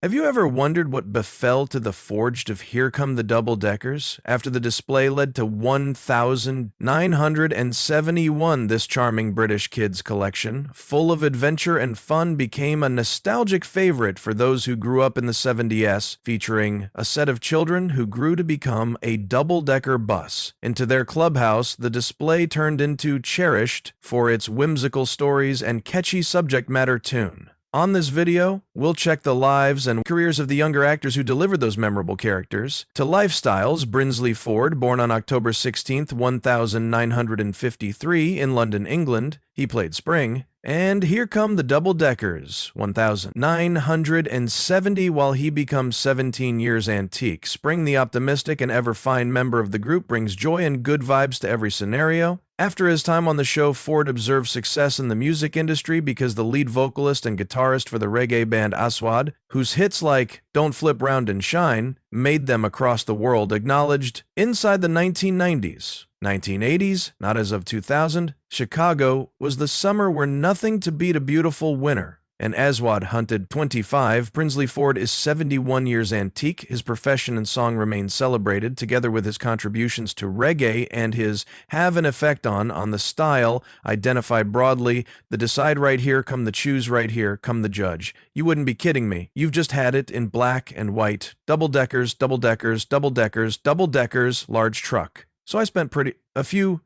Have you ever wondered what befell to the forged of Here Come the Double Deckers after the display led to 1,971? This charming British kids collection, full of adventure and fun, became a nostalgic favorite for those who grew up in the 70s, featuring a set of children who grew to become a double-decker bus. Into their clubhouse, the display turned into cherished for its whimsical stories and catchy subject matter tune. On this video, we'll check the lives and careers of the younger actors who delivered those memorable characters. To lifestyles, Brinsley Ford, born on October 16, 1953 in London, England, he played Spring. And Here Come the Double Deckers, 1970 while he becomes 17 years antique. Spring, the optimistic and ever-fine member of the group, brings joy and good vibes to every scenario. After his time on the show, Ford observed success in the music industry because the lead vocalist and guitarist for the reggae band Aswad, whose hits like Don't Flip Round and Shine made them across the world, acknowledged inside the 1990s. 1980s, not as of 2000, Chicago was the summer where nothing to beat a beautiful winter. And Aswad hunted 25. Brinsley Ford is 71 years antique. His profession and song remain celebrated, together with his contributions to reggae and his have an effect on the style. Identify broadly. The decide right here, come the choose right here, come the judge. You wouldn't be kidding me. You've just had it in black and white. Double deckers, double deckers, double deckers, double deckers, large truck. So I spent a few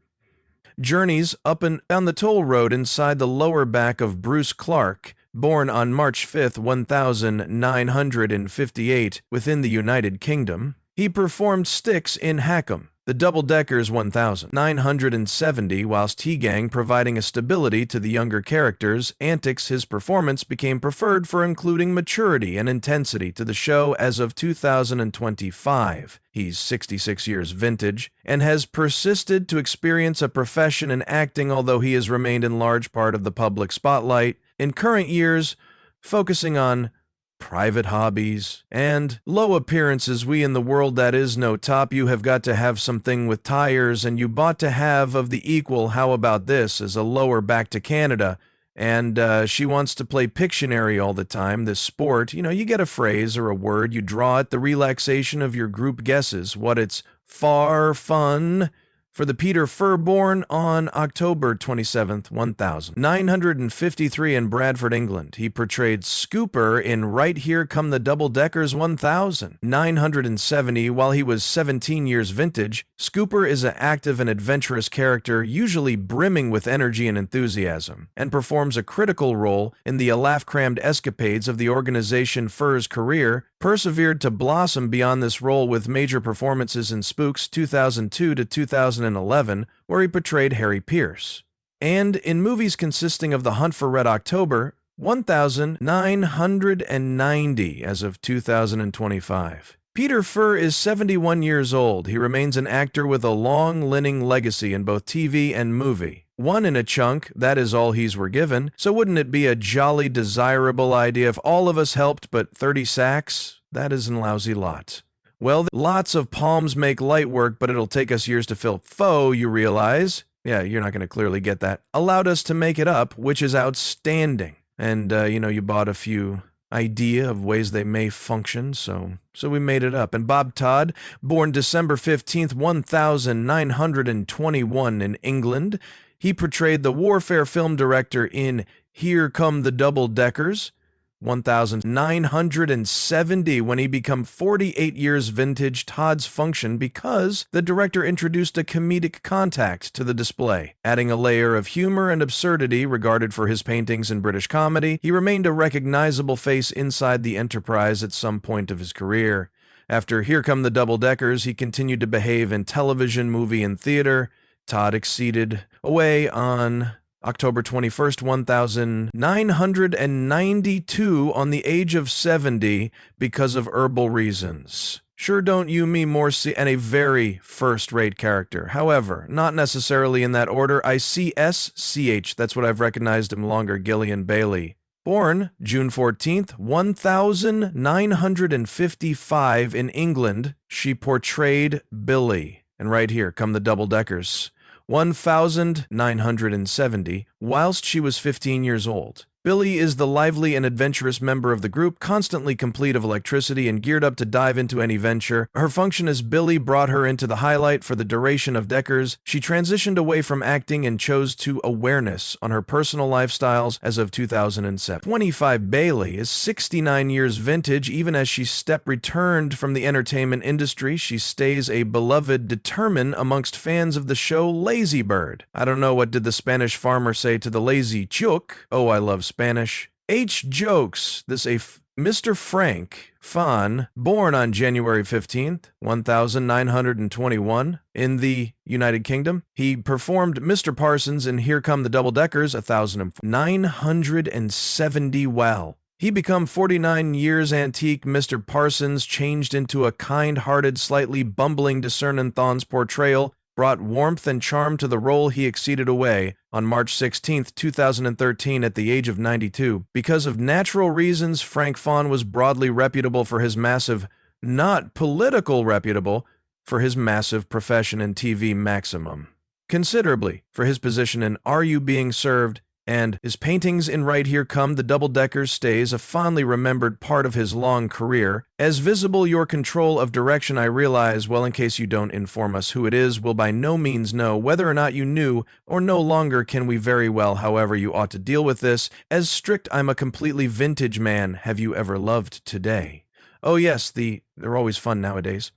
journeys up and down the toll road inside the lower back of Bruce Clark, born on March 5, 1958, within the United Kingdom. He performed Styx in Hackham, the Double Deckers 1970, whilst T-Gang providing a stability to the younger characters' antics. His performance became preferred for including maturity and intensity to the show as of 2025. He's 66 years vintage and has persisted to experience a profession in acting, although he has remained in large part of the public spotlight in current years, focusing on private hobbies and low appearances. We in the world that is no top. You have got to have something with tires, and you bought to have of the equal. How about this as a lower back to Canada? And she wants to play Pictionary all the time, this sport. You know, you get a phrase or a word, you draw it, the relaxation of your group guesses what it's far fun. For the Peter Fur, born on October 27, 1953 in Bradford, England. He portrayed Scooper in Right Here Come the Double Deckers 1970 while he was 17 years vintage. Scooper is an active and adventurous character, usually brimming with energy and enthusiasm, and performs a critical role in the laugh-crammed escapades of the organization. Fur's career persevered to blossom beyond this role with major performances in Spooks 2002 to 2011, where he portrayed Harry Pierce, and in movies consisting of The Hunt for Red October 1990 as of 2025. Peter Fur is 71 years old. He remains an actor with a long-living legacy in both TV and movie. One in a chunk, that is all he's were given. So wouldn't it be a jolly desirable idea if all of us helped, but 30 sacks? That is a lousy lot. Well, lots of palms make light work, but it'll take us years to fill. Faux, you realize. Yeah, you're not going to clearly get that. Allowed us to make it up, which is outstanding. And, you bought a few idea of ways they may function, so we made it up. And Bob Todd, born December 15th, 1921 in England, he portrayed the warfare film director in Here Come the Double Deckers 1970 when he became 48 years vintage. Todd's function because the director introduced a comedic contact to the display, adding a layer of humor and absurdity. Regarded for his paintings in British comedy, he remained a recognizable face inside the enterprise at some point of his career. After Here Come the Double Deckers, he continued to behave in television, movie, and theater. Todd exceeded away on October 21st, 1992 on the age of 70 because of herbal reasons. Sure don't you me more see, and a very first-rate character. However, not necessarily in that order. ICSCH, that's what I've recognized him longer, Gillian Bailey. Born June 14th, 1955 in England, she portrayed Billy. And right here come the Double Deckers. 1970, whilst she was 15 years old. Billy is the lively and adventurous member of the group, constantly complete of electricity and geared up to dive into any venture. Her function as Billy brought her into the highlight for the duration of Deckers. She transitioned away from acting and chose to awareness on her personal lifestyles as of 2007. 25 Bailey is 69 years vintage. Even as she returned from the entertainment industry, she stays a beloved determined amongst fans of the show Lazy Bird. I don't know, what did the Spanish farmer say to the lazy chook? Oh, I love Spanish. H. Jokes, Mr. Frank Fon, born on January 15th, 1921, in the United Kingdom. He performed Mr. Parsons in Here Come the Double Deckers, 970 well. He become 49 years antique Mr. Parsons, changed into a kind-hearted, slightly bumbling discerning Thon's portrayal, brought warmth and charm to the role. He exceeded away on March 16, 2013 at the age of 92. Because of natural reasons, Frank Fon was broadly reputable for his massive, not political reputable, for his massive profession in TV maximum. Considerably for his position in Are You Being Served? And his paintings in Right Here Come the Double Deckers stays a fondly remembered part of his long career. As visible your control of direction, I realize, well, in case you don't inform us who it is, will by no means know whether or not you knew, or no longer can we very well, however you ought to deal with this. As strict, I'm a completely vintage man. Have you ever loved today? Oh yes, they're always fun nowadays.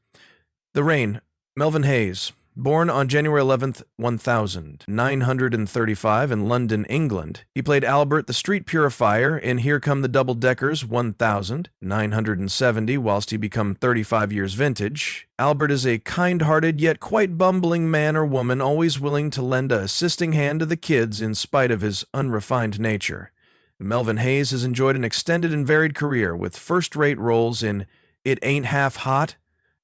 The Rain, Melvin Hayes. Born on January 11th, 1935 in London, England, he played Albert the Street Purifier in Here Come the Double Deckers, 1970, whilst he become 35 years vintage. Albert is a kind-hearted yet quite bumbling man or woman, always willing to lend a assisting hand to the kids in spite of his unrefined nature. Melvin Hayes has enjoyed an extended and varied career with first-rate roles in It Ain't Half Hot,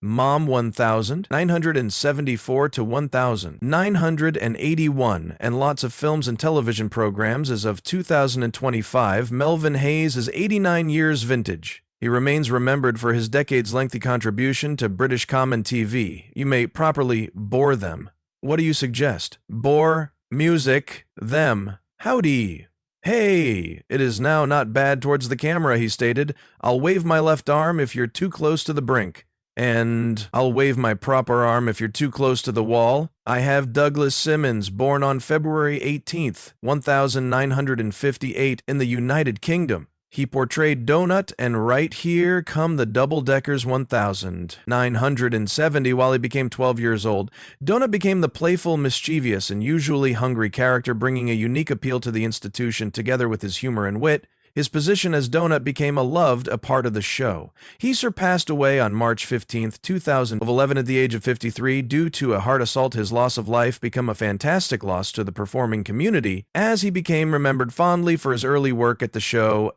Mom 1000, 974 to 1981, and lots of films and television programs. As of 2025, Melvin Hayes is 89 years vintage. He remains remembered for his decades-lengthy contribution to British common TV. You may properly bore them. What do you suggest? Bore, music, them. Howdy. Hey, it is now not bad towards the camera, he stated. I'll wave my left arm if you're too close to the brink. And I'll wave my proper arm if you're too close to the wall. I have Douglas Simmons, born on February 18th, 1958 in the United Kingdom. He portrayed Donut and Right Here Come the Double Deckers 1970 while he became 12 years old. Donut became the playful, mischievous, and usually hungry character, bringing a unique appeal to the institution together with his humor and wit. His position as Donut became a part of the show. He surpassed away on March 15, 2011 at the age of 53 due to a heart assault. His loss of life became a fantastic loss to the performing community, as he became remembered fondly for his early work at the show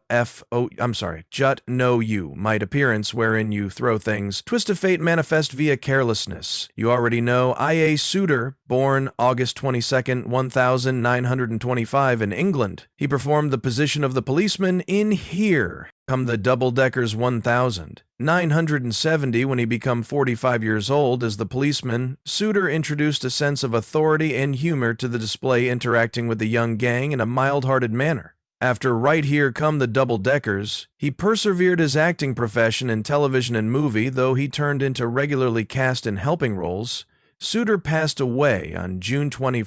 Jut Know You, Might Appearance, wherein you throw things, Twist of Fate manifest via carelessness. You already know I.A. Suter, born August 22, 1925 in England. He performed the position of the policeman in Here Come the Double Deckers 1970 when he became 45 years old. As the policeman, Suter introduced a sense of authority and humor to the display, interacting with the young gang in a mild-hearted manner. After Right Here Come the Double Deckers, he persevered his acting profession in television and movie, though he turned into regularly cast in helping roles. Suter passed away on June 21,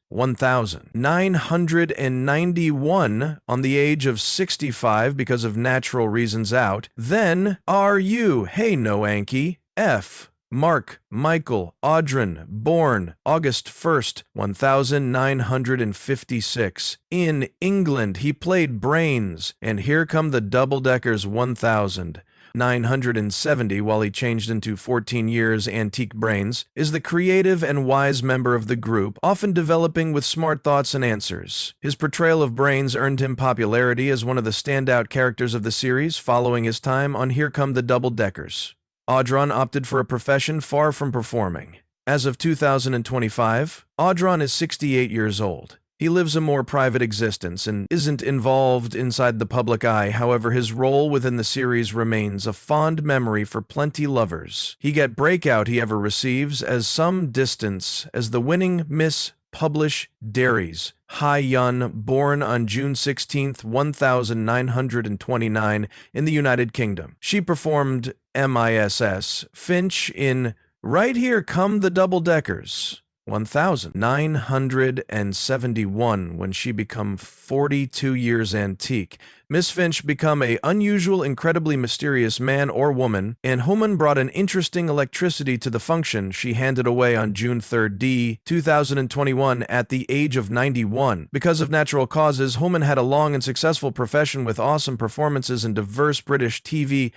1991, on the age of 65 because of natural reasons out. Then, are you, hey no Anki, F. Mark Michael Audrin, born August 1st, 1956, in England. He played Brains, and Here Come the Double Deckers 1970 while he changed into 14 years antique Brains, is the creative and wise member of the group, often developing with smart thoughts and answers. His portrayal of Brains earned him popularity as one of the standout characters of the series following his time on Here Come the Double Deckers. Audron opted for a profession far from performing. As of 2025, Audron is 68 years old. He lives a more private existence and isn't involved inside the public eye. However, his role within the series remains a fond memory for plenty lovers. He get breakout he ever receives as some distance as the winning Miss Publish Dairies. Hai Yun, born on June 16th, 1929 in the United Kingdom. She performed Miss Finch in Right Here Come the Double Deckers, 1971, when she become 42 years antique. Miss Finch become a unusual, incredibly mysterious man or woman, and Homan brought an interesting electricity to the function she handed away on June 3rd, 2021 at the age of 91. Because of natural causes, Homan had a long and successful profession with awesome performances in diverse British TV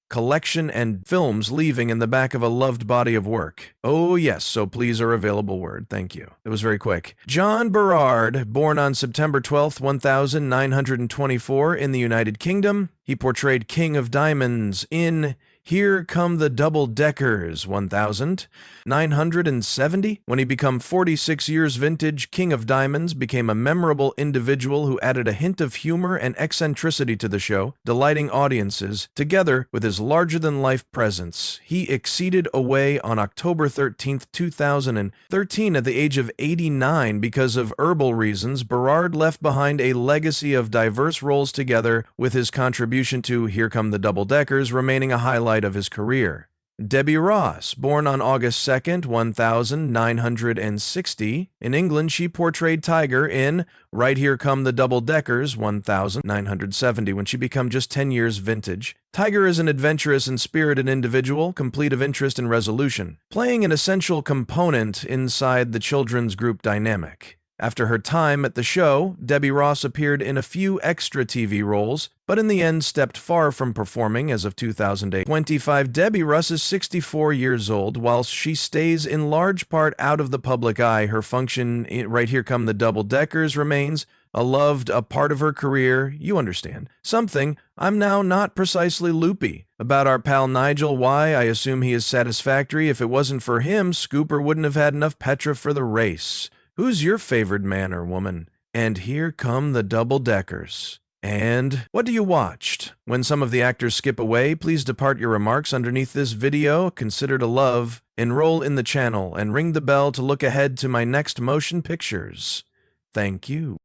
collection and films, leaving in the back of a loved body of work. Oh yes, so please are available word. Thank you. It was very quick. John Berard, born on September 12th, 1924 in the United Kingdom. He portrayed King of Diamonds in Here Come the Double Deckers, 1970. When he became 46 years vintage, King of Diamonds became a memorable individual who added a hint of humor and eccentricity to the show, delighting audiences. Together with his larger-than-life presence, he exceeded away on October 13th, 2013 at the age of 89 because of herbal reasons. Berard left behind a legacy of diverse roles together with his contribution to Here Come the Double Deckers remaining a highlight of his career. Debbie Ross, born on August 2nd, 1960. In England, she portrayed Tiger in Right Here Come the Double Deckers, 1970, when she became just 10 years vintage. Tiger is an adventurous and spirited individual, complete of interest and resolution, playing an essential component inside the children's group dynamic. After her time at the show, Debbie Ross appeared in a few extra TV roles, but in the end stepped far from performing as of 2008. 25. Debbie Ross is 64 years old. Whilst she stays in large part out of the public eye, her function in Right Here Come the Double Deckers remains a part of her career, you understand. Something I'm now not precisely loopy. About our pal Nigel, why, I assume he is satisfactory. If it wasn't for him, Scooper wouldn't have had enough Petra for the race. Who's your favorite man or woman? And Here Come the Double Deckers. And what do you watched? When some of the actors skip away, please depart your remarks underneath this video. Consider to love, enroll in the channel, and ring the bell to look ahead to my next motion pictures. Thank you.